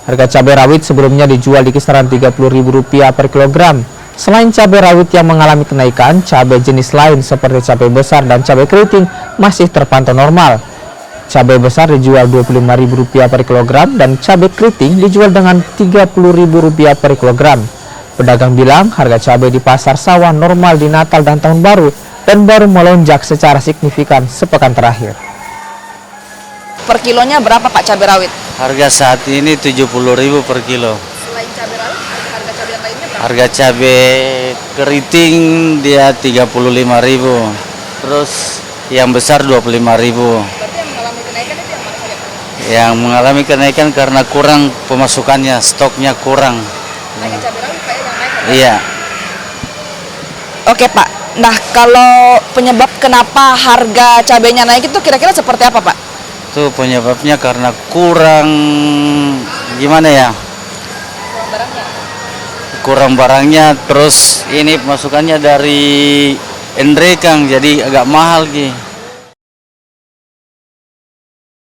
Harga cabai rawit sebelumnya dijual di kisaran Rp30.000 per kilogram. Selain cabai rawit yang mengalami kenaikan, cabai jenis lain seperti cabai besar dan cabai keriting masih terpantau normal. Cabai besar dijual Rp25.000 per kilogram dan cabai keriting dijual dengan Rp30.000 per kilogram. Pedagang bilang harga cabai di pasar sawah normal di Natal dan Tahun Baru dan baru melonjak secara signifikan sepekan terakhir. Per kilonya berapa Pak cabai rawit? Harga saat ini Rp70.000 per kilo. Selain cabai rawit, harga cabai yang lainnya berapa? Harga cabai keriting dia Rp35.000. Terus yang besar Rp25.000. Berarti yang mengalami kenaikan itu yang mana saja Pak? Yang mengalami kenaikan karena kurang pemasukannya, stoknya kurang. Hanya cabai rawit Pak yang naik? Iya. Oke Pak, nah kalau penyebab kenapa harga cabainya naik itu kira-kira seperti apa Pak? Itu penyebabnya karena kurang gimana ya? Kurang barangnya? Kurang barangnya, terus ini pemasukannya dari Endrekang jadi agak mahal Ki.